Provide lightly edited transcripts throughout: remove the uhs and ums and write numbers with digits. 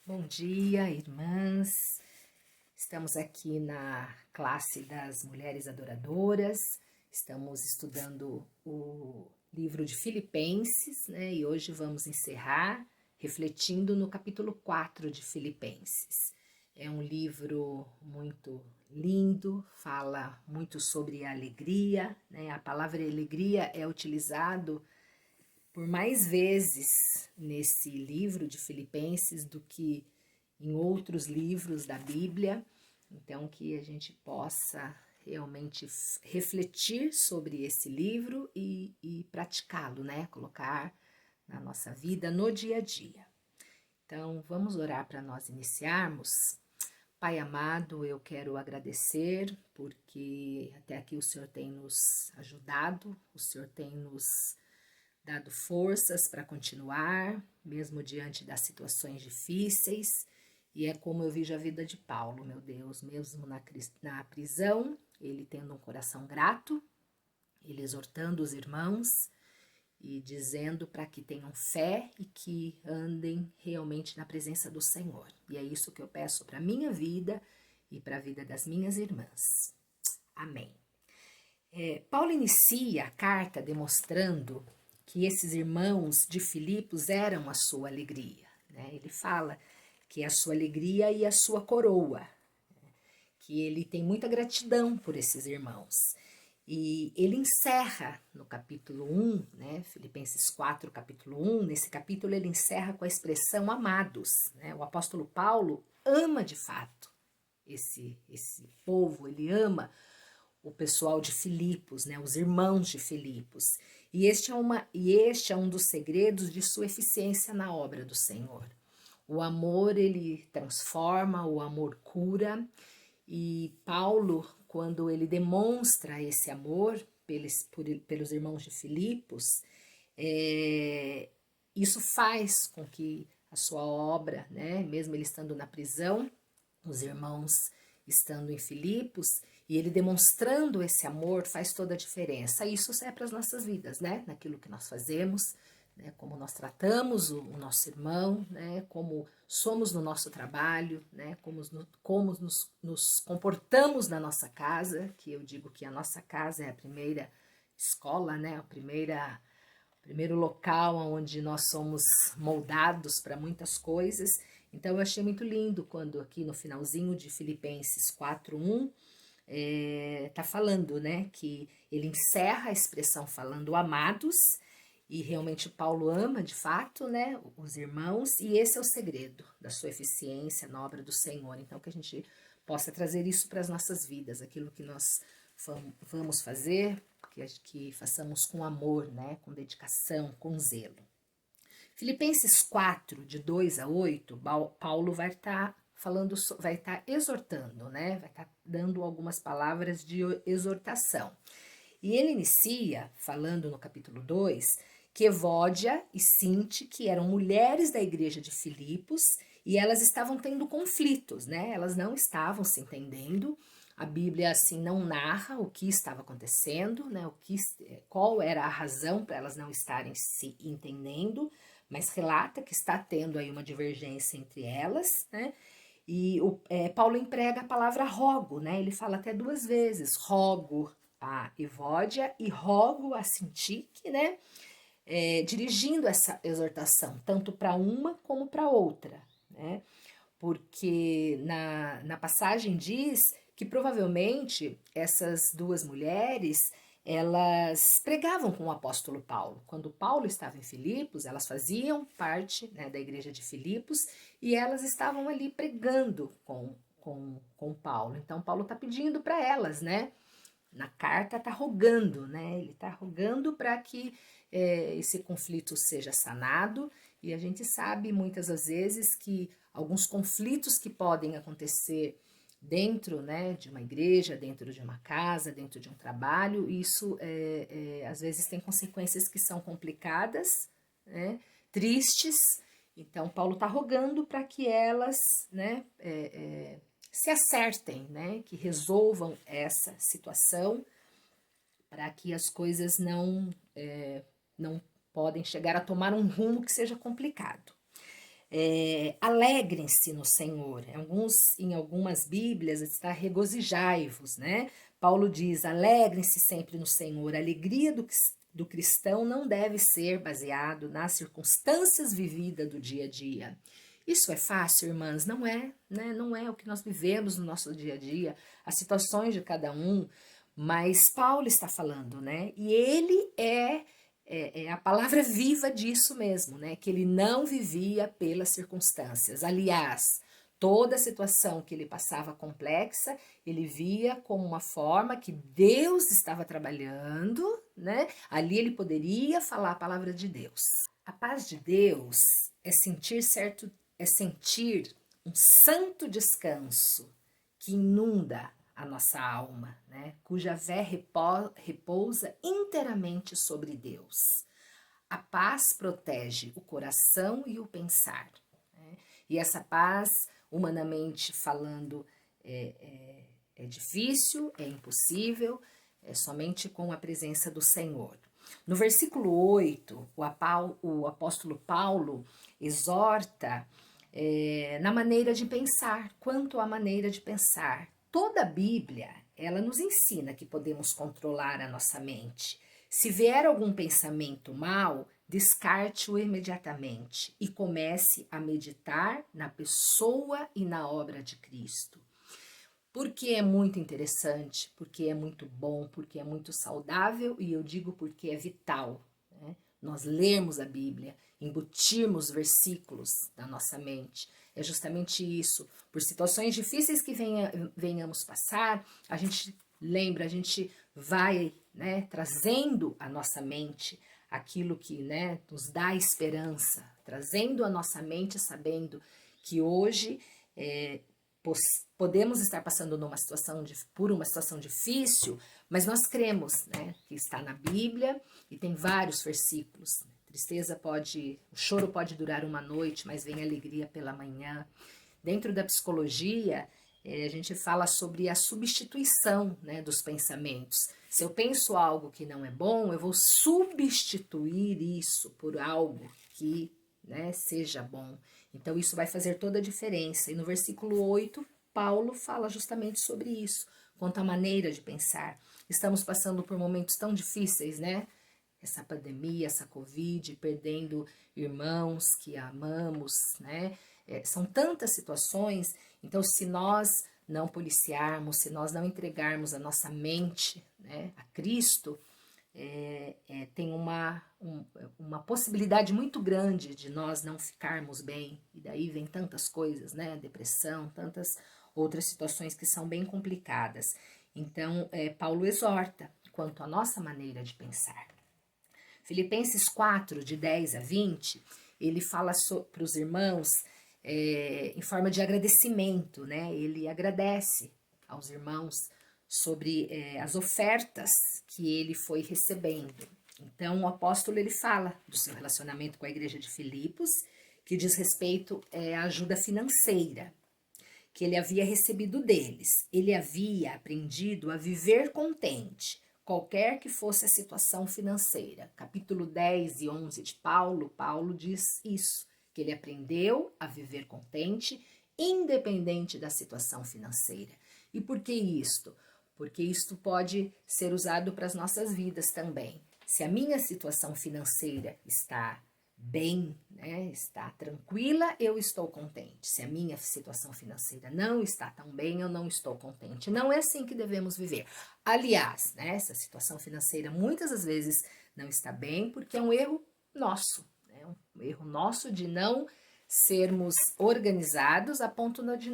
Bom dia, irmãs. Estamos aqui na classe das Mulheres Adoradoras. Estamos estudando o livro de Filipenses, né? E hoje vamos encerrar refletindo no capítulo 4 de Filipenses. É um livro muito lindo, fala muito sobre a alegria, né? A palavra alegria é utilizado por mais vezes nesse livro de Filipenses do que em outros livros da Bíblia. Então, que a gente possa realmente refletir sobre esse livro e praticá-lo, né? Colocar na nossa vida, no dia a dia. Então, vamos orar para nós iniciarmos. Pai amado, eu quero agradecer porque até aqui o Senhor tem nos ajudado, o Senhor tem nos dado forças para continuar, mesmo diante das situações difíceis. E é como eu vejo a vida de Paulo, meu Deus, mesmo na prisão, ele tendo um coração grato, ele exortando os irmãos e dizendo para que tenham fé e que andem realmente na presença do Senhor. E é isso que eu peço para a minha vida e para a vida das minhas irmãs. Amém. Paulo inicia a carta demonstrando que esses irmãos de Filipos eram a sua alegria, né? Ele fala que é a sua alegria e a sua coroa, que ele tem muita gratidão por esses irmãos. E ele encerra no capítulo 1, né, Filipenses 4, capítulo 1, nesse capítulo ele encerra com a expressão amados, né? O apóstolo Paulo ama de fato esse povo, ele ama o pessoal de Filipos, né, os irmãos de Filipos. E este é um dos segredos de sua eficiência na obra do Senhor. O amor, ele transforma, o amor cura. E Paulo, quando ele demonstra esse amor pelos irmãos de Filipos, isso faz com que a sua obra, né, mesmo ele estando na prisão, os irmãos estando em Filipos, e ele demonstrando esse amor faz toda a diferença. Isso é para as nossas vidas, né? Naquilo que nós fazemos, né? Como nós tratamos o nosso irmão, né? Como somos no nosso trabalho, né? Como nos comportamos na nossa casa, que eu digo que a nossa casa é a primeira escola, né? Primeiro local onde nós somos moldados para muitas coisas. Então eu achei muito lindo quando aqui no finalzinho de Filipenses 4:1 tá falando, né, que ele encerra a expressão falando amados, e realmente Paulo ama de fato, né, os irmãos, e esse é o segredo da sua eficiência na obra do Senhor. Então que a gente possa trazer isso para as nossas vidas, aquilo que nós vamos fazer, que façamos com amor, né, com dedicação, com zelo. Filipenses 4, de 2 a 8, Paulo vai estar falando, vai estar exortando, né? Vai estar dando algumas palavras de exortação. E ele inicia falando no capítulo 2 que Evódia e Sinti, que eram mulheres da igreja de Filipos, e elas estavam tendo conflitos, né? Elas não estavam se entendendo. A Bíblia assim não narra o que estava acontecendo, né? Qual era a razão para elas não estarem se entendendo, mas relata que está tendo aí uma divergência entre elas, né? E Paulo emprega a palavra rogo, né? Ele fala até duas vezes, rogo a Evódia e rogo a Sintique, né? Dirigindo essa exortação, tanto para uma como para outra, né? Porque na passagem diz que provavelmente essas duas mulheres elas pregavam com o apóstolo Paulo. Quando Paulo estava em Filipos, elas faziam parte, né, da igreja de Filipos e elas estavam ali pregando com Paulo. Então Paulo está pedindo para elas, né? Na carta está rogando, né? Ele está rogando para que esse conflito seja sanado, e a gente sabe muitas das vezes que alguns conflitos que podem acontecer dentro, né, de uma igreja, dentro de uma casa, dentro de um trabalho, isso às vezes tem consequências que são complicadas, né, tristes. Então Paulo está rogando para que elas, né, se acertem, né, que resolvam essa situação, para que as coisas não podem chegar a tomar um rumo que seja complicado. alegrem-se no Senhor. Em algumas Bíblias está regozijai-vos, né? Paulo diz, alegrem-se sempre no Senhor. A alegria do cristão não deve ser baseado nas circunstâncias vividas do dia a dia. Isso é fácil, irmãs? Não é, né? Não é o que nós vivemos no nosso dia a dia, as situações de cada um, mas Paulo está falando, né? E ele é a palavra viva disso mesmo, né? Que ele não vivia pelas circunstâncias. Aliás, toda a situação que ele passava complexa, ele via como uma forma que Deus estava trabalhando, né? Ali ele poderia falar a palavra de Deus. A paz de Deus é sentir um santo descanso que inunda a nossa alma, né? Cuja fé repousa inteiramente sobre Deus. A paz protege o coração e o pensar, né? E essa paz, humanamente falando, é difícil, é impossível, é somente com a presença do Senhor. No versículo 8, o apóstolo Paulo exorta na maneira de pensar, quanto à maneira de pensar. Toda a Bíblia, ela nos ensina que podemos controlar a nossa mente. Se vier algum pensamento mau, descarte-o imediatamente e comece a meditar na pessoa e na obra de Cristo. Porque é muito interessante, porque é muito bom, porque é muito saudável e eu digo porque é vital, né? Nós lermos a Bíblia, embutirmos versículos na nossa mente. É justamente isso. Por situações difíceis que venhamos passar, a gente lembra, a gente vai, né, trazendo à nossa mente aquilo que, né, nos dá esperança, trazendo à nossa mente sabendo que hoje podemos estar passando por uma situação difícil, mas nós cremos, né, que está na Bíblia e tem vários versículos. O choro pode durar uma noite, mas vem alegria pela manhã. Dentro da psicologia, a gente fala sobre a substituição, né, dos pensamentos. Se eu penso algo que não é bom, eu vou substituir isso por algo que, né, seja bom. Então, isso vai fazer toda a diferença. E no versículo 8, Paulo fala justamente sobre isso, quanto à maneira de pensar. Estamos passando por momentos tão difíceis, né? Essa pandemia, essa Covid, perdendo irmãos que amamos, né? São tantas situações. Então, se nós não policiarmos, se nós não entregarmos a nossa mente, né, a Cristo, tem uma possibilidade muito grande de nós não ficarmos bem, e daí vem tantas coisas, né, depressão, tantas outras situações que são bem complicadas. Então, Paulo exorta quanto à nossa maneira de pensar. Filipenses 4, de 10 a 20, ele fala para os irmãos em forma de agradecimento, né, ele agradece aos irmãos sobre as ofertas que ele foi recebendo. Então, o apóstolo ele fala do seu relacionamento com a igreja de Filipos, que diz respeito à ajuda financeira que ele havia recebido deles. Ele havia aprendido a viver contente, qualquer que fosse a situação financeira. Capítulo 10 e 11 de Paulo diz isso, que ele aprendeu a viver contente, independente da situação financeira. E por que isto? Porque isto pode ser usado para as nossas vidas também. Se a minha situação financeira está bem, né, está tranquila, eu estou contente. Se a minha situação financeira não está tão bem, eu não estou contente. Não é assim que devemos viver. Aliás, né, essa situação financeira muitas das vezes não está bem porque é um erro nosso, né, um erro nosso de não sermos organizados a ponto de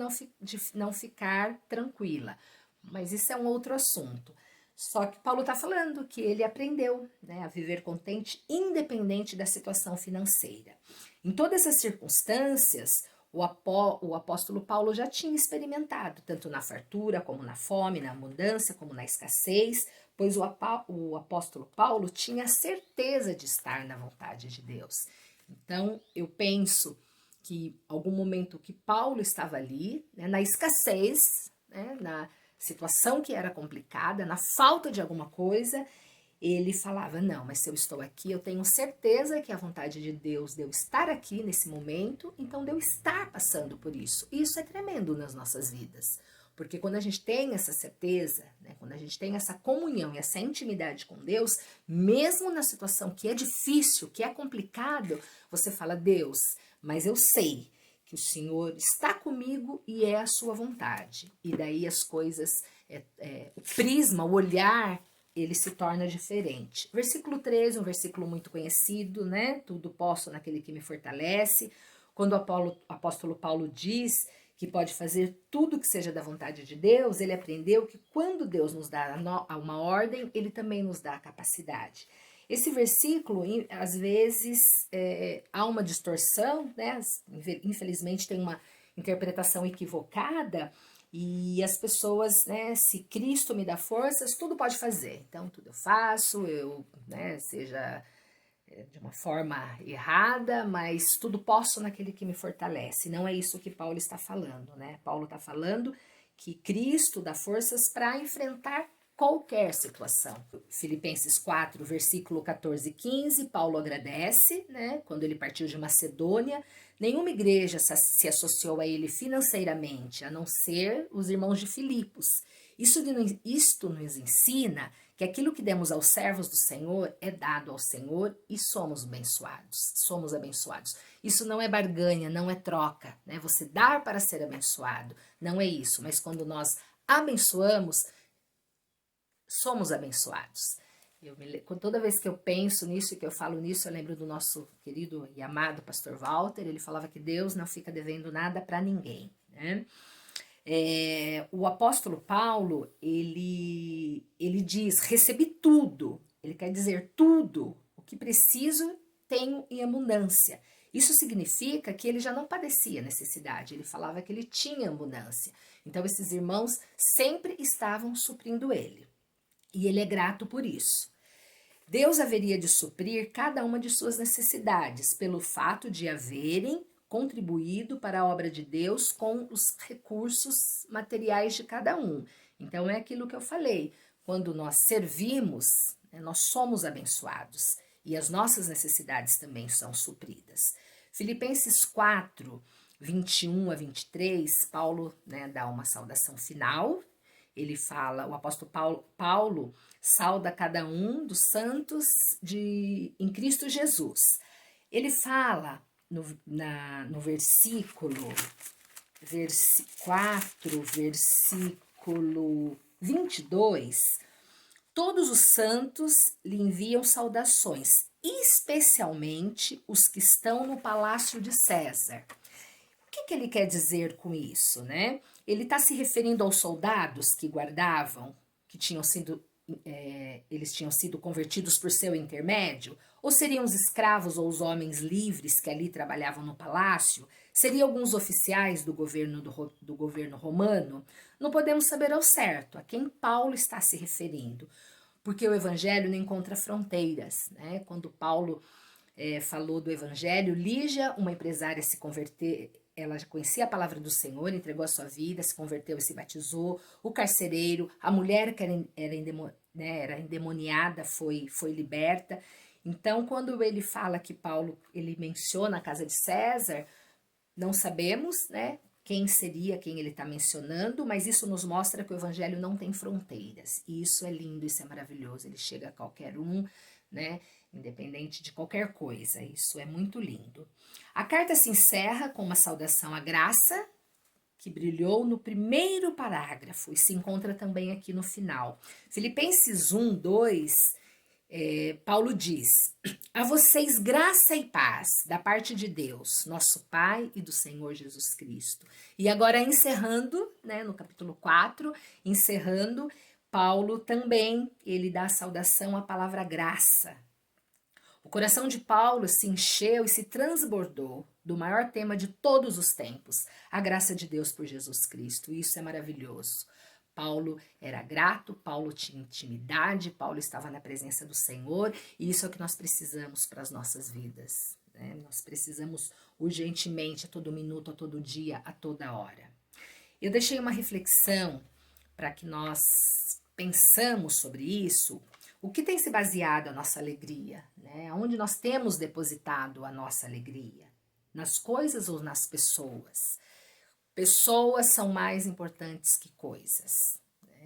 não ficar tranquila. Mas isso é um outro assunto. Só que Paulo está falando que ele aprendeu, né, a viver contente independente da situação financeira. Em todas essas circunstâncias, o apóstolo Paulo já tinha experimentado, tanto na fartura, como na fome, na abundância, como na escassez, pois o apóstolo Paulo tinha certeza de estar na vontade de Deus. Então, eu penso que algum momento que Paulo estava ali, né, na escassez, né, na situação que era complicada, na falta de alguma coisa, ele falava, não, mas se eu estou aqui, eu tenho certeza que é a vontade de Deus de eu estar aqui nesse momento, então de eu estar passando por isso. E isso é tremendo nas nossas vidas. Porque quando a gente tem essa certeza, né, quando a gente tem essa comunhão e essa intimidade com Deus, mesmo na situação que é difícil, que é complicado, você fala, Deus, mas eu sei que o Senhor está comigo e é a sua vontade. E daí as coisas, o prisma, o olhar, ele se torna diferente. Versículo 13, um versículo muito conhecido, né? Tudo posso naquele que me fortalece. Quando o apóstolo Paulo diz que pode fazer tudo que seja da vontade de Deus, ele aprendeu que quando Deus nos dá uma ordem, ele também nos dá a capacidade. Esse versículo, às vezes, há uma distorção, né? Infelizmente tem uma interpretação equivocada, e as pessoas, né, se Cristo me dá forças, tudo pode fazer. Então, tudo eu faço, né, seja de uma forma errada, mas tudo posso naquele que me fortalece. Não é isso que Paulo está falando, né? Paulo está falando que Cristo dá forças para enfrentar qualquer situação. Filipenses 4, versículo 14 e 15, Paulo agradece, né, quando ele partiu de Macedônia. Nenhuma igreja se associou a ele financeiramente, a não ser os irmãos de Filipos. Isto nos ensina que aquilo que demos aos servos do Senhor é dado ao Senhor e somos abençoados. Isso não é barganha, não é troca, né? Você dar para ser abençoado, não é isso. Mas quando nós abençoamos, somos abençoados. Toda vez que eu penso nisso e que eu falo nisso, eu lembro do nosso querido e amado pastor Walter. Ele falava que Deus não fica devendo nada para ninguém, né? O apóstolo Paulo, ele diz, recebi tudo, ele quer dizer tudo, o que preciso tenho em abundância. Isso significa que ele já não padecia necessidade, ele falava que ele tinha abundância. Então esses irmãos sempre estavam suprindo ele, e ele é grato por isso. Deus haveria de suprir cada uma de suas necessidades, pelo fato de haverem contribuído para a obra de Deus com os recursos materiais de cada um. Então é aquilo que eu falei, quando nós servimos, né, nós somos abençoados e as nossas necessidades também são supridas. Filipenses 4, 21 a 23, Paulo, né, dá uma saudação final. Ele fala, o apóstolo Paulo sauda cada um dos santos em Cristo Jesus. Ele fala no versículo 4, versículo 22, todos os santos lhe enviam saudações, especialmente os que estão no palácio de César. O que ele quer dizer com isso, né? Ele está se referindo aos soldados que guardavam, que eles tinham sido convertidos por seu intermédio? Ou seriam os escravos ou os homens livres que ali trabalhavam no palácio? Seriam alguns oficiais do governo romano? Não podemos saber ao certo a quem Paulo está se referindo, porque o evangelho não encontra fronteiras, né? Quando Paulo falou do evangelho, Lígia, uma empresária, se converteu. Ela já conhecia a palavra do Senhor, entregou a sua vida, se converteu e se batizou. O carcereiro, a mulher que era endemoniada foi liberta. Então, quando ele fala que Paulo, ele menciona a casa de César, não sabemos, né, quem seria, quem ele está mencionando, mas isso nos mostra que o evangelho não tem fronteiras. E isso é lindo, isso é maravilhoso. Ele chega a qualquer um, né, independente de qualquer coisa. Isso é muito lindo. A carta se encerra com uma saudação à graça, que brilhou no primeiro parágrafo e se encontra também aqui no final. Filipenses 1, 2, Paulo diz: a vocês graça e paz da parte de Deus, nosso Pai e do Senhor Jesus Cristo. E agora encerrando, né, no capítulo 4, encerrando, Paulo também, ele dá a saudação à palavra graça. O coração de Paulo se encheu e se transbordou do maior tema de todos os tempos, a graça de Deus por Jesus Cristo. Isso é maravilhoso. Paulo era grato, Paulo tinha intimidade, Paulo estava na presença do Senhor, e isso é o que nós precisamos para as nossas vidas, né? Nós precisamos urgentemente, a todo minuto, a todo dia, a toda hora. Eu deixei uma reflexão para que nós pensamos sobre isso. O que tem se baseado a nossa alegria, né? Onde nós temos depositado a nossa alegria? Nas coisas ou nas pessoas? Pessoas são mais importantes que coisas.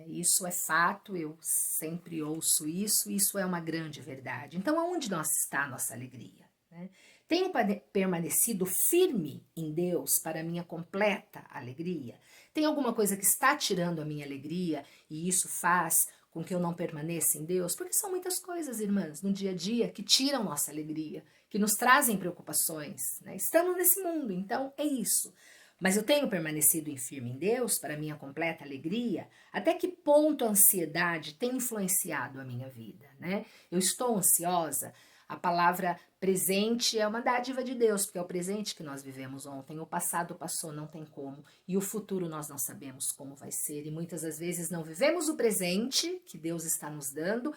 Isso é fato, eu sempre ouço isso, isso é uma grande verdade. Então, aonde está a nossa alegria? Né? Tenho permanecido firme em Deus para a minha completa alegria? Tem alguma coisa que está tirando a minha alegria e isso faz com que eu não permaneça em Deus? Porque são muitas coisas, irmãs, no dia a dia que tiram nossa alegria, que nos trazem preocupações. Né? Estamos nesse mundo, então é isso. Mas eu tenho permanecido em firme em Deus para minha completa alegria? Até que ponto a ansiedade tem influenciado a minha vida, né? Eu estou ansiosa? A palavra presente é uma dádiva de Deus, porque é o presente que nós vivemos ontem. O passado passou, não tem como. E o futuro nós não sabemos como vai ser. E muitas das vezes não vivemos o presente que Deus está nos dando,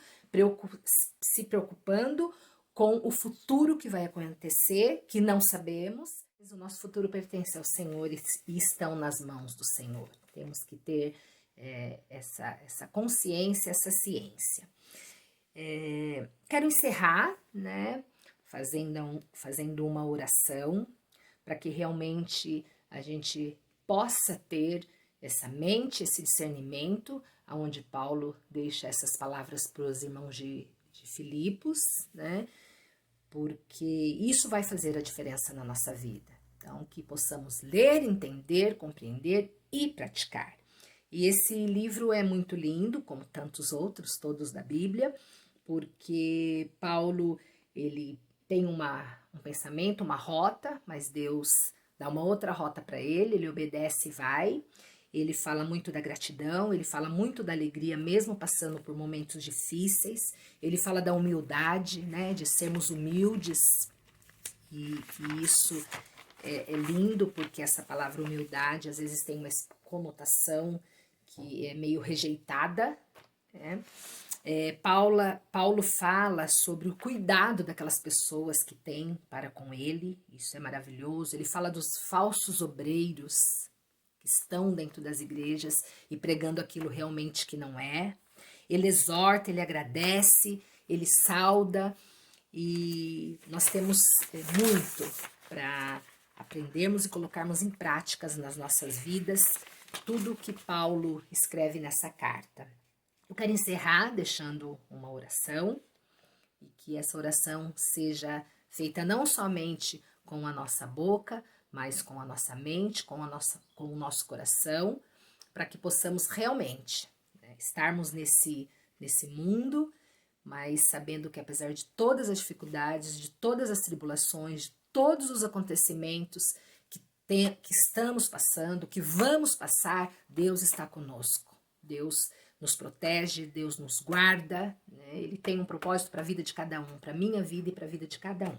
se preocupando com o futuro que vai acontecer, que não sabemos. O nosso futuro pertence ao Senhor e estão nas mãos do Senhor. Temos que ter essa consciência, essa ciência. Quero encerrar, né, fazendo uma oração para que realmente a gente possa ter essa mente, esse discernimento, aonde Paulo deixa essas palavras para os irmãos de Filipos, né? Porque isso vai fazer a diferença na nossa vida. Então, que possamos ler, entender, compreender e praticar. E esse livro é muito lindo, como tantos outros, todos da Bíblia, porque Paulo, ele tem um pensamento, uma rota, mas Deus dá uma outra rota para ele obedece e vai. Ele fala muito da gratidão, ele fala muito da alegria, mesmo passando por momentos difíceis. Ele fala da humildade, né, de sermos humildes. E isso é lindo, porque essa palavra humildade às vezes tem uma conotação que é meio rejeitada, né? Paulo fala sobre o cuidado daquelas pessoas que tem para com ele, isso é maravilhoso. Ele fala dos falsos obreiros que estão dentro das igrejas e pregando aquilo realmente que não é. Ele exorta, ele agradece, ele sauda, e nós temos muito para aprendermos e colocarmos em práticas nas nossas vidas tudo que Paulo escreve nessa carta. Eu quero encerrar deixando uma oração, e que essa oração seja feita não somente com a nossa boca, mas com a nossa mente, com o nosso coração, para que possamos realmente, né, estarmos nesse mundo, mas sabendo que apesar de todas as dificuldades, de todas as tribulações, de todos os acontecimentos que estamos passando, que vamos passar, Deus está conosco. Deus nos protege, Deus nos guarda, né? Ele tem um propósito para a vida de cada um, para a minha vida e para a vida de cada um.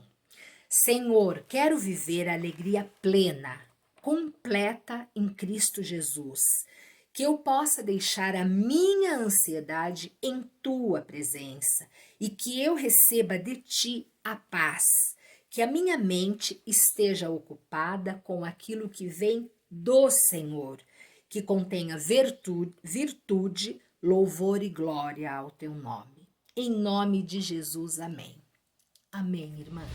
Senhor, quero viver a alegria plena, completa em Cristo Jesus, que eu possa deixar a minha ansiedade em Tua presença e que eu receba de Ti a paz, que a minha mente esteja ocupada com aquilo que vem do Senhor, que contenha virtude, louvor e glória ao Teu nome. Em nome de Jesus, amém. Amém, irmãs.